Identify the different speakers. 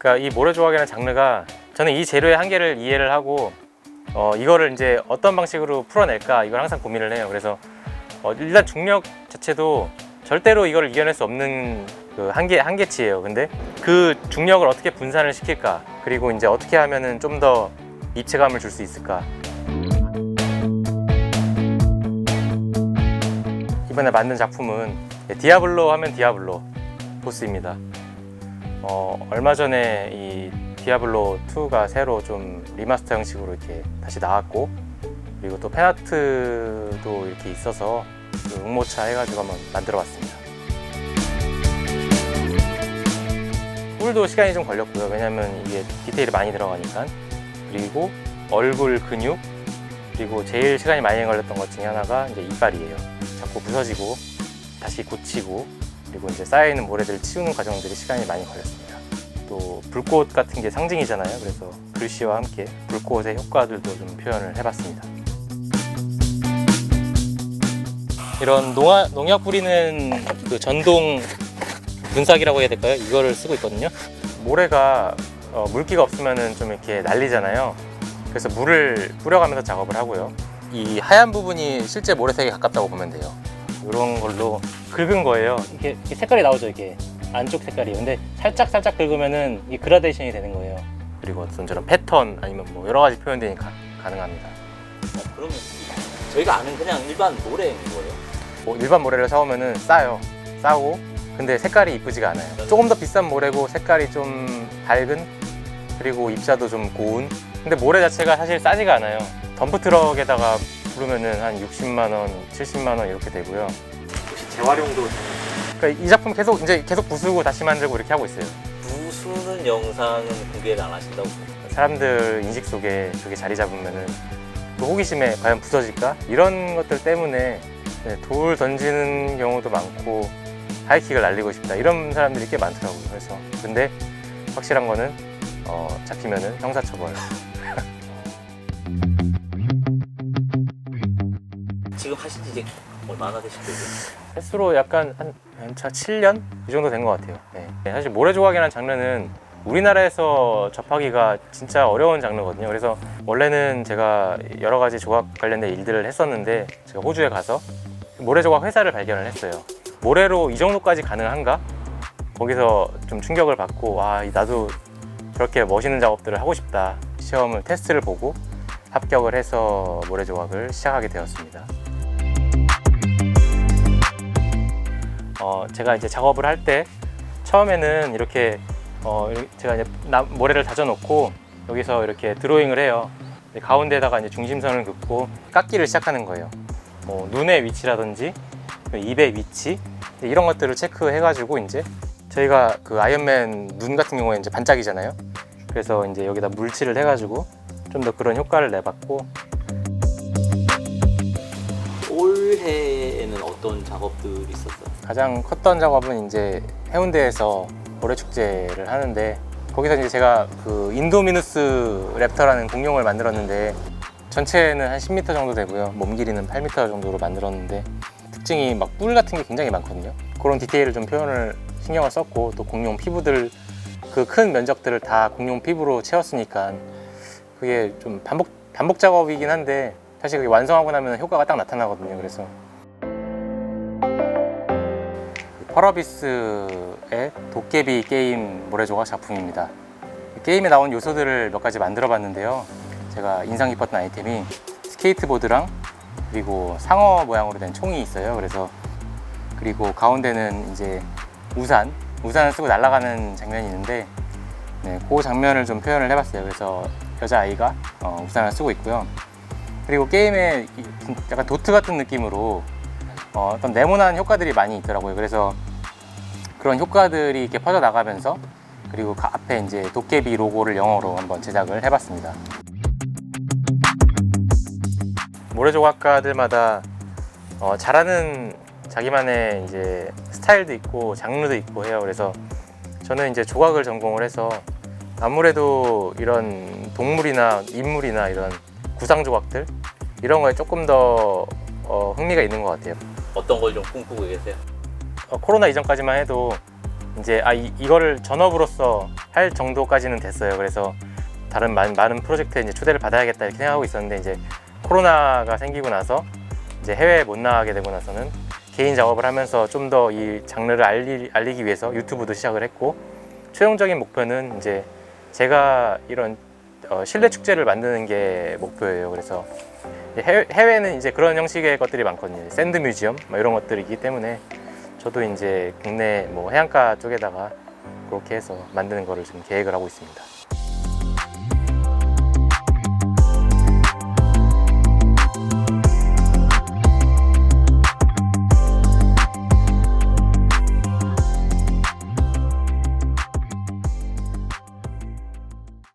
Speaker 1: 그러니까 이 모래 조각이라는 장르가 저는 이 재료의 한계를 이해를 하고 이거를 이제 어떤 방식으로 풀어낼까 이걸 항상 고민을 해요. 그래서 일단 중력 자체도 절대로 이걸 이겨낼 수 없는 그 한계치예요. 근데 그 중력을 어떻게 분산을 시킬까, 그리고 이제 어떻게 하면은 좀 더 입체감을 줄 수 있을까. 이번에 만든 작품은 디아블로 하면 디아블로 보스입니다. 얼마 전에 이 디아블로 2가 새로 좀 리마스터 형식으로 이렇게 다시 나왔고, 그리고 또 팬아트도 이렇게 있어서 그 응모차 해가지고 한번 만들어 봤습니다. 뿔도 시간이 좀 걸렸고요. 왜냐면 이게 디테일이 많이 들어가니까. 그리고 얼굴 근육, 그리고 제일 시간이 많이 걸렸던 것 중에 하나가 이제 이빨이에요. 자꾸 부서지고 다시 고치고, 그리고 이제 쌓여있는 모래들을 치우는 과정들이 시간이 많이 걸렸습니다. 또 불꽃 같은 게 상징이잖아요. 그래서 글씨와 함께 불꽃의 효과들도 좀 표현을 해봤습니다. 이런 농약 뿌리는 그 전동 분사기라고 해야 될까요? 이거를 쓰고 있거든요. 모래가 물기가 없으면 좀 이렇게 날리잖아요. 그래서 물을 뿌려가면서 작업을 하고요. 이 하얀 부분이 실제 모래색에 가깝다고 보면 돼요. 이런 걸로 긁은 거예요. 이렇게 색깔이 나오죠, 이게 안쪽 색깔이. 근데 살짝 긁으면은 이 그라데이션이 되는 거예요. 그리고 어떤 저런 패턴 아니면 뭐 여러 가지 표현들이 가능합니다.
Speaker 2: 그러면 저희가 아는 그냥 일반 모래인 거예요?
Speaker 1: 뭐 일반 모래를 사오면은 싸고 근데 색깔이 이쁘지가 않아요. 조금 더 비싼 모래고 색깔이 좀 밝은, 그리고 입자도 좀 고운. 근데 모래 자체가 사실 싸지가 않아요. 덤프트럭에다가 부르면은 한 60만 원, 70만 원 이렇게 되고요.
Speaker 2: 혹시 재활용도?
Speaker 1: 그러니까 이 작품 계속 부수고 다시 만들고 이렇게 하고 있어요.
Speaker 2: 부수는 영상은 공개를 안 하신다고?
Speaker 1: 사람들 인식 속에 그게 자리 잡으면은 그 호기심에 과연 부서질까? 이런 것들 때문에 돌 던지는 경우도 많고 하이킥을 날리고 싶다 이런 사람들이 꽤 많더라고요. 그래서 근데 확실한 거는 잡히면은 형사처벌.
Speaker 2: 지금 하신 지 이제 얼마나 되셨어요?
Speaker 1: 횟수로 약간 한 연차 7년? 이 정도 된 것 같아요. 네. 사실 모래조각이라는 장르는 우리나라에서 접하기가 진짜 어려운 장르거든요. 그래서 원래는 제가 여러 가지 조각 관련된 일들을 했었는데 제가 호주에 가서 모래조각 회사를 발견을 했어요. 모래로 이 정도까지 가능한가? 거기서 좀 충격을 받고 나도 저렇게 멋있는 작업들을 하고 싶다. 테스트를 보고 합격을 해서 모래조각을 시작하게 되었습니다. 제가 이제 작업을 할 때 처음에는 이렇게 제가 이제 모래를 다져 놓고 여기서 이렇게 드로잉을 해요. 가운데에다가 이제 중심선을 긋고 깎기를 시작하는 거예요. 눈의 위치라든지 입의 위치 이런 것들을 체크해 가지고 이제 저희가 그 아이언맨 눈 같은 경우에 이제 반짝이잖아요. 그래서 이제 여기다 물칠을 해 가지고 좀 더 그런 효과를 내봤고.
Speaker 2: 올해에는 어떤 작업들이 있었어요?
Speaker 1: 가장 컸던 작업은 이제 해운대에서 모래축제를 하는데, 거기서 이제 제가 그 인도미누스 랩터라는 공룡을 만들었는데 전체는 한 10m 정도 되고요. 몸 길이는 8m 정도로 만들었는데 특징이 막 뿔 같은 게 굉장히 많거든요. 그런 디테일을 좀 표현을 신경을 썼고, 또 공룡 피부들 그 큰 면적들을 다 공룡 피부로 채웠으니까 그게 좀 반복 작업이긴 한데 사실 그게 완성하고 나면 효과가 딱 나타나거든요. 그래서 펄어비스의 도깨비 게임 모래조각 작품입니다. 게임에 나온 요소들을 몇 가지 만들어 봤는데요. 제가 인상 깊었던 아이템이 스케이트보드랑 그리고 상어 모양으로 된 총이 있어요. 그리고 가운데는 이제 우산을 쓰고 날아가는 장면이 있는데 그 장면을 좀 표현을 해봤어요. 그래서 여자아이가 우산을 쓰고 있고요. 그리고 게임에 약간 도트 같은 느낌으로 어떤 네모난 효과들이 많이 있더라고요. 그래서 그런 효과들이 이렇게 퍼져나가면서, 그리고 그 앞에 이제 도깨비 로고를 영어로 한번 제작을 해봤습니다. 모래조각가들마다 잘하는 자기만의 이제 스타일도 있고 장르도 있고 해요. 그래서 저는 이제 조각을 전공을 해서 아무래도 이런 동물이나 인물이나 이런 구상 조각들 이런 거에 조금 더 흥미가 있는 것 같아요.
Speaker 2: 어떤 걸 좀 꿈꾸고 계세요?
Speaker 1: 코로나 이전까지만 해도 이제 이거를 전업으로서 할 정도까지는 됐어요. 그래서 다른 많은 프로젝트에 이제 초대를 받아야겠다 이렇게 생각하고 있었는데, 이제 코로나가 생기고 나서 이제 해외에 못 나가게 되고 나서는 개인 작업을 하면서 좀 더 이 장르를 알리기 위해서 유튜브도 시작을 했고, 최종적인 목표는 이제 제가 이런 실내 축제를 만드는 게 목표예요. 그래서 해외는 이제 그런 형식의 것들이 많거든요. 샌드 뮤지엄 이런 것들이기 때문에 저도 이제 국내 뭐 해안가 쪽에다가 그렇게 해서 만드는 거를 지금 계획을 하고 있습니다.